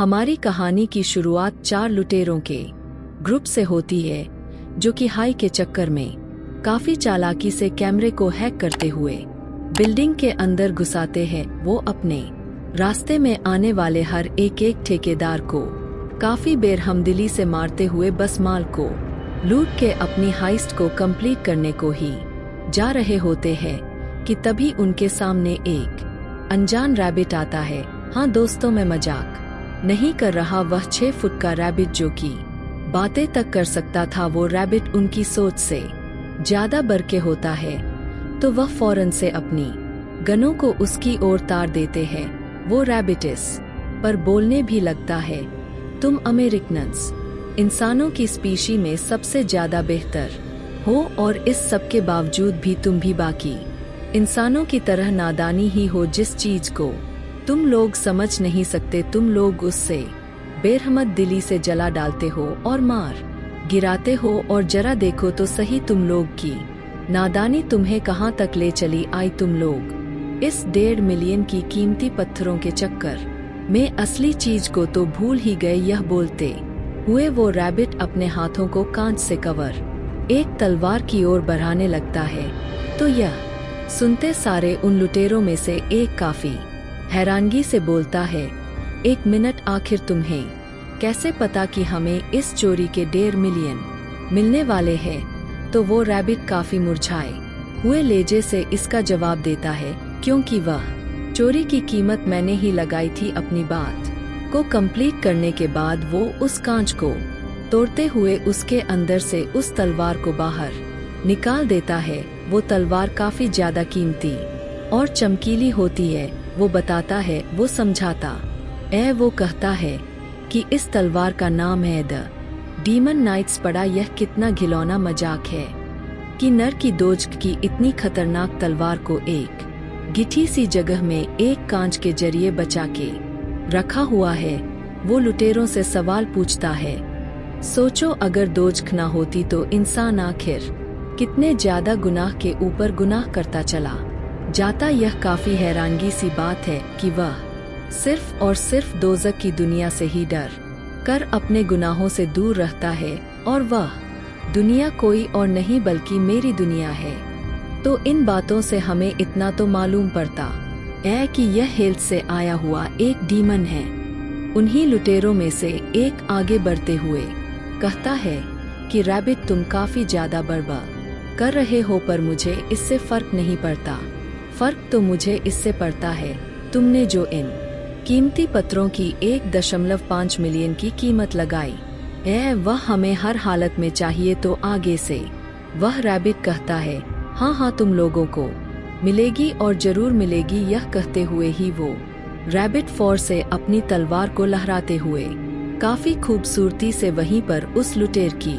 हमारी कहानी की शुरुआत 4 लुटेरों के ग्रुप से होती है जो कि हाई के चक्कर में काफी चालाकी से कैमरे को हैक करते हुए बिल्डिंग के अंदर घुसाते हैं। वो अपने रास्ते में आने वाले हर एक ठेकेदार को काफी बेरहमदिली से मारते हुए बस माल को लूट के अपनी हाइस्ट को कंप्लीट करने को ही जा रहे होते हैं कि तभी उनके सामने एक अनजान रैबिट आता है। हाँ दोस्तों, मैं मजाक नहीं कर रहा। वह 6 फुट का रैबिट जो कि बातें तक कर सकता था। वो रैबिट उनकी सोच से ज्यादा बढ़ के होता है तो वह फौरन से अपनी गनों को उसकी ओर तार देते हैं। वो रैबिट इस पर बोलने भी लगता है, तुम अमेरिकन्स इंसानों की स्पीशी में सबसे ज्यादा बेहतर हो और इस सब के बावजूद भी तुम भी बाकी इंसानों की तरह नादानी ही हो। जिस चीज को तुम लोग समझ नहीं सकते तुम लोग उससे बेरहमत दिली से जला डालते हो और मार गिराते हो। और जरा देखो तो सही तुम लोग की नादानी तुम्हें कहां तक ले चली आई। तुम लोग इस 1.5 मिलियन की कीमती पत्थरों के चक्कर में असली चीज को तो भूल ही गए। यह बोलते हुए वो रैबिट अपने हाथों को कांच से कवर एक तलवार की ओर बढ़ाने लगता है। तो यह सुनते सारे उन लुटेरों में से एक काफी हैरानगी से बोलता है, 1 मिनट, आखिर तुम्हें कैसे पता कि हमें इस चोरी के 1.5 मिलियन मिलने वाले हैं। तो वो रैबिट काफी मुरझाए हुए लहजे से इसका जवाब देता है, क्योंकि वह चोरी की कीमत मैंने ही लगाई थी। अपनी बात को कंप्लीट करने के बाद वो उस कांच को तोड़ते हुए उसके अंदर से उस तलवार को बाहर निकाल देता है। वो तलवार काफी ज्यादा कीमती और चमकीली होती है। वो बताता है, वो समझाता वो कहता है कि इस तलवार का नाम है द डीमन नाइट्स। पड़ा यह कितना घिनौना मजाक है कि नर की दोस्त की इतनी खतरनाक तलवार को एक गिठी सी जगह में एक कांच के जरिए बचा के रखा हुआ है। वो लुटेरों से सवाल पूछता है, सोचो अगर दोस्त न होती तो इंसान आखिर कितने ज्यादा गुनाह के ऊपर गुनाह करता चला जाता। यह काफी हैरानगी सी बात है कि वह सिर्फ और सिर्फ दोज़ख की दुनिया से ही डर कर अपने गुनाहों से दूर रहता है और वह दुनिया कोई और नहीं बल्कि मेरी दुनिया है। तो इन बातों से हमें इतना तो मालूम पड़ता है कि यह हेल्थ से आया हुआ एक डीमन है। उन्हीं लुटेरों में से एक आगे बढ़ते हुए कहता है कि रैबिट, तुम काफी ज्यादा बर्बाद कर रहे हो पर मुझे इससे फर्क नहीं पड़ता। फर्क तो मुझे इससे पड़ता है, तुमने जो इन कीमती पत्थरों की 1.5 मिलियन की कीमत लगाई है वह हमें हर हालत में चाहिए। तो आगे से वह रैबिट कहता है, हाँ हाँ तुम लोगों को मिलेगी और जरूर मिलेगी। यह कहते हुए ही वो रैबिट फौर से अपनी तलवार को लहराते हुए काफी खूबसूरती से वहीं पर उस लुटेर की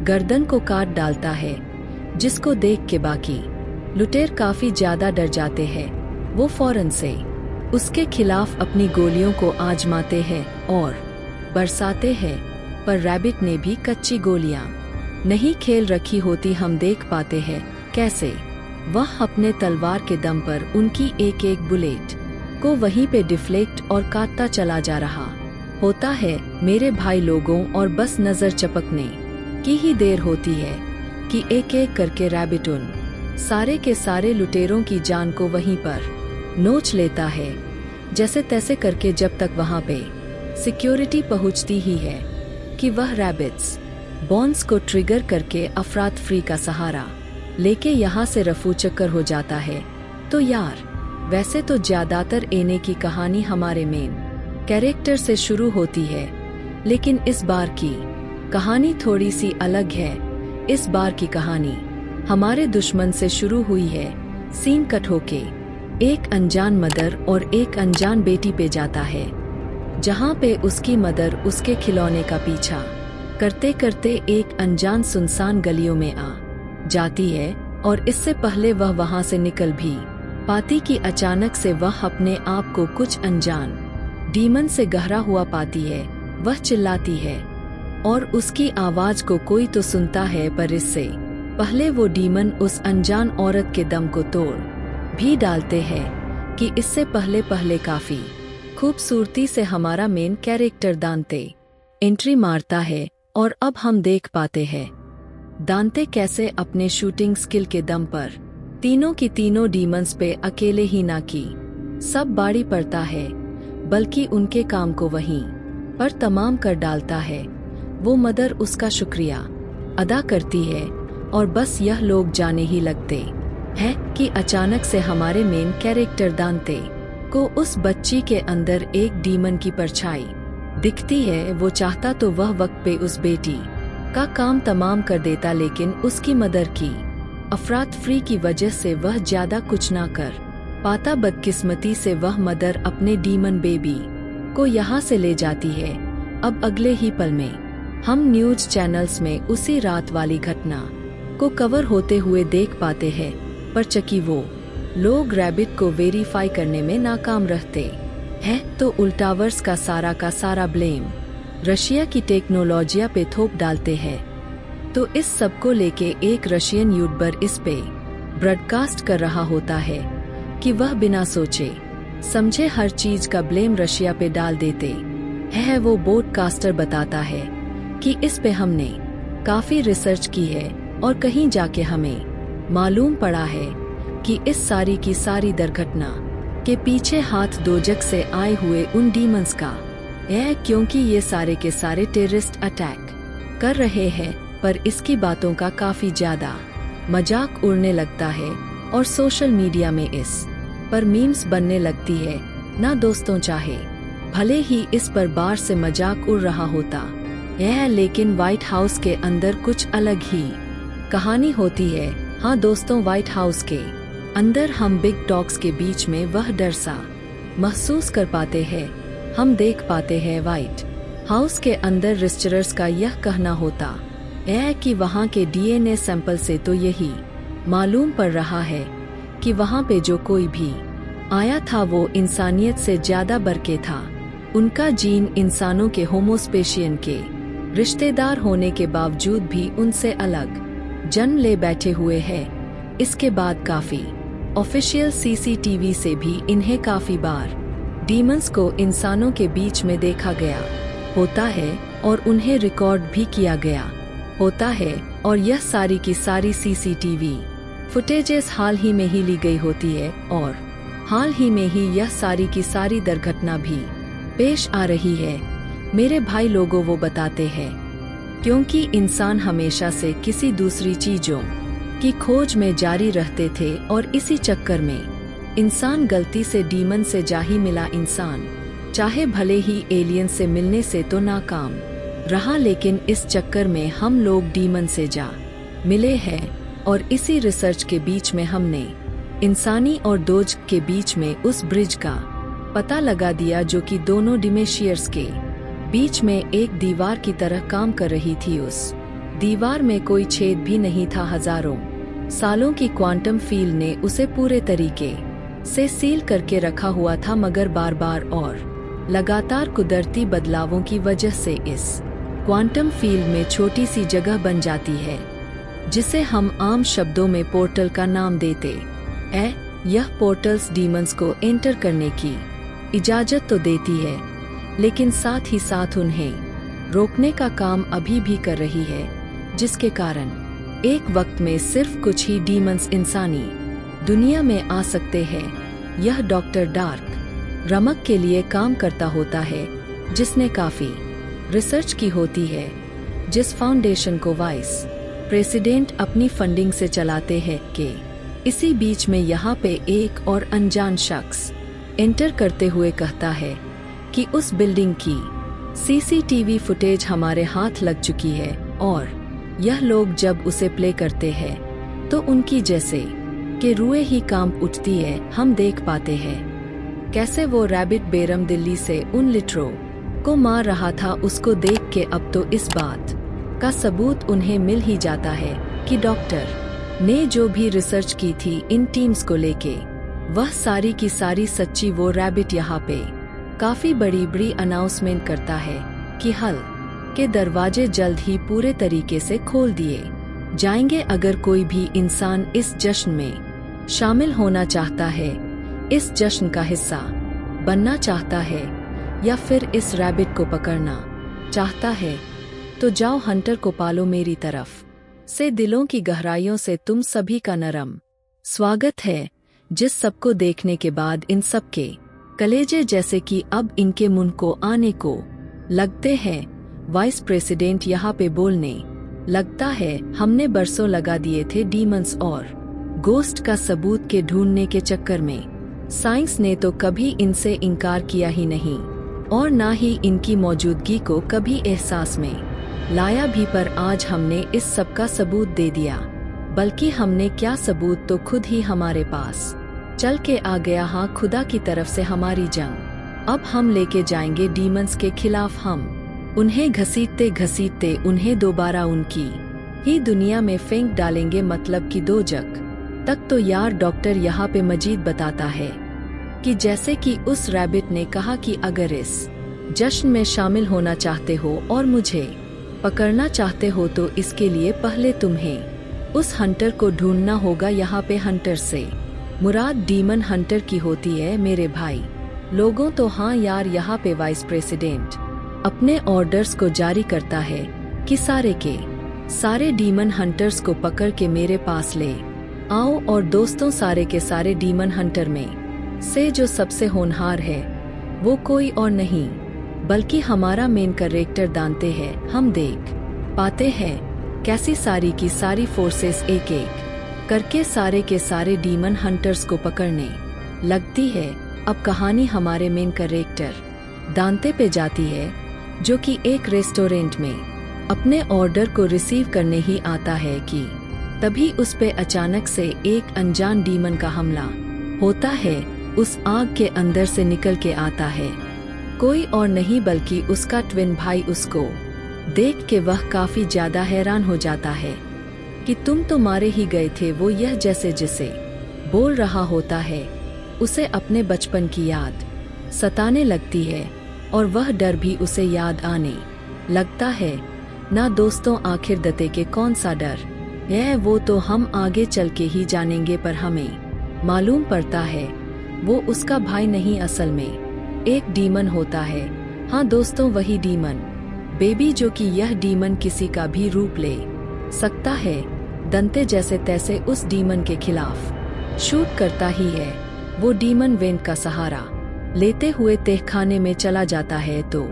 गर्दन को काट डालता है, जिसको देख के बाकी लुटेर काफी ज्यादा डर जाते हैं। वो फौरन से उसके खिलाफ अपनी गोलियों को आजमाते हैं और बरसाते हैं, पर रैबिट ने भी कच्ची गोलियां नहीं खेल रखी होती। हम देख पाते हैं कैसे वह अपने तलवार के दम पर उनकी एक एक बुलेट को वहीं पे डिफ्लेक्ट और काटता चला जा रहा होता है। मेरे भाई लोगों, और बस नजर चपकने की ही देर होती है कि एक एक करके रैबिट उन सारे के सारे लुटेरों की जान को वहीं पर नोच लेता है, जैसे तैसे करके, जब तक वहां पे सिक्योरिटी पहुंचती ही है कि वह रैबिट्स बॉन्स को ट्रिगर करके अफरात फ्री का सहारा लेके यहाँ से रफू चक्कर हो जाता है। तो यार, वैसे तो ज्यादातर एने की कहानी हमारे मेन कैरेक्टर से शुरू होती है, लेकिन इस बार की कहानी थोड़ी सी अलग है। इस बार की कहानी हमारे दुश्मन से शुरू हुई है। सीन कट होके एक अनजान मदर और एक अनजान बेटी पे जाता है, जहाँ पे उसकी मदर उसके खिलौने का पीछा करते करते एक अनजान सुनसान गलियों में आ जाती है। और इससे पहले वह वहाँ से निकल भी पाती कि अचानक से वह अपने आप को कुछ अनजान डीमन से गहरा हुआ पाती है। वह चिल्लाती है और उसकी आवाज को कोई तो सुनता है, पर इससे पहले वो डीमन उस अनजान औरत के दम को तोड़ भी डालते हैं कि इससे पहले काफी खूबसूरती से हमारा मेन कैरेक्टर दांते एंट्री मारता है और अब हम देख पाते हैं दांते कैसे अपने शूटिंग स्किल के दम पर तीनों की तीनों डीमंस पे अकेले ही ना की सब बाड़ी पड़ता है, बल्कि उनके काम को वहीं पर तमाम कर डालता है। वो मदर उसका शुक्रिया अदा करती है और बस यह लोग जाने ही लगते हैं कि अचानक से हमारे मेन कैरेक्टर दांते को उस बच्ची के अंदर एक डीमन की परछाई दिखती है। वो चाहता तो वह वक्त पे उस बेटी का काम तमाम कर देता, लेकिन उसकी मदर की अफरातफरी की वजह से वह ज्यादा कुछ ना कर पाता। बदकिस्मती से वह मदर अपने डीमन बेबी को यहाँ से ले जाती है। अब अगले ही पल में हम न्यूज चैनल्स में उसी रात वाली घटना को कवर होते हुए देख पाते हैं, पर चकी वो लोग रैबिट को वेरीफाई करने में नाकाम रहते हैं तो उल्टावर्स का सारा ब्लेम रशिया की टेक्नोलॉजिया पे थोप डालते हैं। तो इस सब को लेके एक रशियन यूट्यूबर इस पे ब्रॉडकास्ट कर रहा होता है कि वह बिना सोचे समझे हर चीज का ब्लेम रशिया पे डाल देते हैं। वो ब्रॉडकास्टर बताता है कि इस पे हमने काफी रिसर्च की है और कहीं जाके हमें मालूम पड़ा है कि इस सारी की सारी दुर्घटना के पीछे हाथ दोजक से आए हुए उन डीमंस का है, क्योंकि ये सारे के सारे टेररिस्ट अटैक कर रहे हैं। पर इसकी बातों का काफी ज्यादा मजाक उड़ने लगता है और सोशल मीडिया में इस पर मीम्स बनने लगती है ना दोस्तों, चाहे भले ही इस पर बार से मजाक उड़ रहा होता है, लेकिन व्हाइट हाउस के अंदर कुछ अलग ही कहानी होती है। हाँ दोस्तों, व्हाइट हाउस के अंदर हम बिग टॉक्स के बीच में वह डर सा महसूस कर पाते हैं। हम देख पाते हैं व्हाइट हाउस के अंदर रिसर्चर्स का यह कहना होता है कि वहाँ के डीएनए सैंपल से तो यही मालूम पड़ रहा है कि वहाँ पे जो कोई भी आया था वो इंसानियत से ज्यादा बरके था। उनका जीन इंसानों के होमोस्पेशियन के रिश्तेदार होने के बावजूद भी उनसे अलग जन्म ले बैठे हुए हैं। इसके बाद काफी ऑफिशियल सीसीटीवी से भी इन्हें काफी बार डीमंस को इंसानों के बीच में देखा गया होता है और उन्हें रिकॉर्ड भी किया गया होता है। और यह सारी की सारी सीसीटीवी फुटेजेस हाल ही में ही ली गई होती है और हाल ही में ही यह सारी की सारी दुर्घटना भी पेश आ रही है। मेरे भाई लोगों, वो बताते हैं क्योंकि इंसान हमेशा से किसी दूसरी चीजों की खोज में जारी रहते थे और इसी चक्कर में इंसान गलती से डीमन से जा ही मिला। इंसान चाहे भले ही एलियन से मिलने से तो नाकाम रहा, लेकिन इस चक्कर में हम लोग डीमन से जा मिले हैं। और इसी रिसर्च के बीच में हमने इंसानी और डोज के बीच में उस ब्रिज का पता लगा दिया जो कि दोनों डिमेशियर्स के बीच में एक दीवार की तरह काम कर रही थी। उस दीवार में कोई छेद भी नहीं था। हजारों सालों की क्वांटम फील्ड ने उसे पूरे तरीके से सील करके रखा हुआ था, मगर बार बार और लगातार कुदरती बदलावों की वजह से इस क्वांटम फील्ड में छोटी सी जगह बन जाती है, जिसे हम आम शब्दों में पोर्टल का नाम देते हैं। यह पोर्टल्स डीमंस को एंटर करने की इजाजत तो देती है, लेकिन साथ ही साथ उन्हें रोकने का काम अभी भी कर रही है, जिसके कारण एक वक्त में सिर्फ कुछ ही डीमंस इंसानी दुनिया में आ सकते हैं। यह डॉक्टर डार्क रमक के लिए काम करता होता है, जिसने काफी रिसर्च की होती है, जिस फाउंडेशन को वाइस प्रेसिडेंट अपनी फंडिंग से चलाते हैं। के इसी बीच में यहाँ पे एक और अनजान शख्स एंटर करते हुए कहता है कि उस बिल्डिंग की सीसीटीवी फुटेज हमारे हाथ लग चुकी है और यह लोग जब उसे प्ले करते हैं तो उनकी जैसे के रूए ही कांप उठती है। हम देख पाते हैं कैसे वो रैबिट बेरम दिल्ली से उन लिटरों को मार रहा था। उसको देख के अब तो इस बात का सबूत उन्हें मिल ही जाता है कि डॉक्टर ने जो भी रिसर्च की थी इन टीम्स को लेके, वह सारी की सारी सच्ची। वो रैबिट यहाँ पे काफी बड़ी अनाउंसमेंट करता है कि हल के दरवाजे जल्द ही पूरे तरीके से खोल दिए जाएंगे। अगर कोई भी इंसान इस जश्न में शामिल होना चाहता है, इस जश्न का हिस्सा बनना चाहता है या फिर इस रैबिट को पकड़ना चाहता है तो जाओ हंटर को पालो। मेरी तरफ से दिलों की गहराइयों से तुम सभी का नरम स्वागत है, जिस सबको देखने के बाद इन सब के कलेजे जैसे कि अब इनके मुंह को आने को लगते हैं। वाइस प्रेसिडेंट यहाँ पे बोलने लगता है, हमने बरसों लगा दिए थे डीमंस और गोस्ट का सबूत के ढूंढने के चक्कर में। साइंस ने तो कभी इनसे इनकार किया ही नहीं और ना ही इनकी मौजूदगी को कभी एहसास में लाया भी, पर आज हमने इस सब का सबूत दे दिया। बल्कि हमने क्या सबूत, तो खुद ही हमारे पास चल के आ गया। हाँ, खुदा की तरफ से हमारी जंग अब हम लेके जाएंगे डीमंस के खिलाफ। हम उन्हें घसीटते घसीटते उन्हें दोबारा उनकी ही दुनिया में फेंक डालेंगे, मतलब कि 2 जग तक। तो यार, डॉक्टर यहाँ पे मजीद बताता है कि जैसे कि उस रैबिट ने कहा कि अगर इस जश्न में शामिल होना चाहते हो और मुझे पकड़ना चाहते हो तो इसके लिए पहले तुम्हें उस हंटर को ढूंढना होगा। यहाँ पे हंटर से मुराद डीमन हंटर की होती है मेरे भाई लोगों। तो हाँ यार, यहाँ पे वाइस प्रेसिडेंट अपने ऑर्डर्स को जारी करता है कि सारे के सारे डीमन हंटर्स को पकड़ के मेरे पास ले आओ। और दोस्तों, सारे के सारे डीमन हंटर में से जो सबसे होनहार है वो कोई और नहीं बल्कि हमारा मेन कैरेक्टर दांते है। हम देख पाते हैं कैसी सारी की सारी फोर्सेस एक एक करके सारे के सारे डीमन हंटर्स को पकड़ने लगती है। अब कहानी हमारे मेन कैरेक्टर दांते पे जाती है, जो कि एक रेस्टोरेंट में अपने ऑर्डर को रिसीव करने ही आता है कि तभी उस पे अचानक से एक अनजान डीमन का हमला होता है। उस आग के अंदर से निकल के आता है कोई और नहीं बल्कि उसका ट्विन भाई। उसको देख के वह काफी ज्यादा हैरान हो जाता है कि तुम तो मारे ही गए थे। वो यह जैसे जिसे बोल रहा होता है, उसे अपने बचपन की याद सताने लगती है और वह डर भी उसे याद आने लगता है ना। दोस्तों, आखिर दत्ते के कौन सा डर है वो तो हम आगे चल के ही जानेंगे, पर हमें मालूम पड़ता है वो उसका भाई नहीं, असल में एक डीमन होता है। हाँ दोस्तों, वही डीमन बेबी, जो कि यह डीमन किसी का भी रूप ले सकता है। दंते जैसे तैसे उस डीमन के खिलाफ शूट करता ही है। वो डीमन वेंट का सहारा लेते हुए तहखाने में चला जाता है तो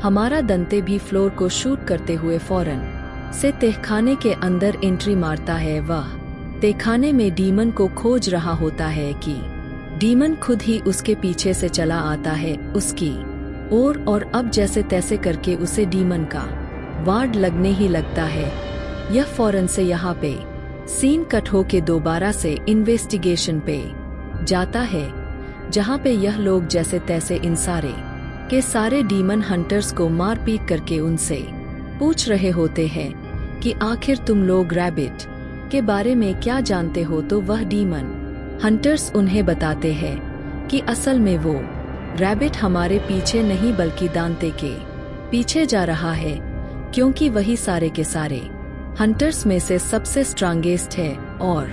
हमारा दंते भी फ्लोर को शूट करते हुए फौरन से तहखाने के अंदर एंट्री मारता है। वह तहखाने में डीमन को खोज रहा होता है कि डीमन खुद ही उसके पीछे से चला आता है उसकी ओर और अब जैसे तैसे करके उसे डीमन का वार्ड लगने ही लगता है। यह फौरन से यहाँ पे सीन कट हो के दोबारा से इन्वेस्टिगेशन पे जाता है, जहाँ पे यह लोग जैसे तैसे इन सारे के सारे डीमन हंटर्स को मार पीट करके उनसे पूछ रहे होते हैं कि आखिर तुम लोग रैबिट के बारे में क्या जानते हो। तो वह डीमन हंटर्स उन्हें बताते हैं कि असल में वो रैबिट हमारे पीछे नहीं बल्कि दांते के पीछे जा रहा है, क्योंकि वही सारे के सारे हंटर्स में से सबसे स्ट्रांगेस्ट है और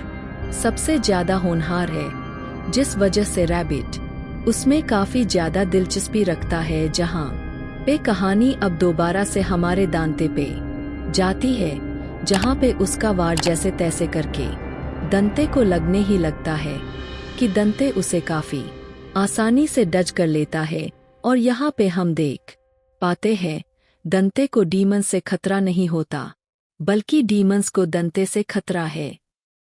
सबसे ज्यादा होनहार है, जिस वजह से रैबिट उसमें काफी ज्यादा दिलचस्पी रखता है। जहां पे कहानी अब दोबारा से हमारे दांते पे जाती है, जहां पे उसका वार जैसे तैसे करके दंते को लगने ही लगता है कि दंते उसे काफी आसानी से डज कर लेता है। और यहाँ पे हम देख पाते हैं दंते को डीमन से खतरा नहीं होता, बल्कि डीमंस को दंते से खतरा है।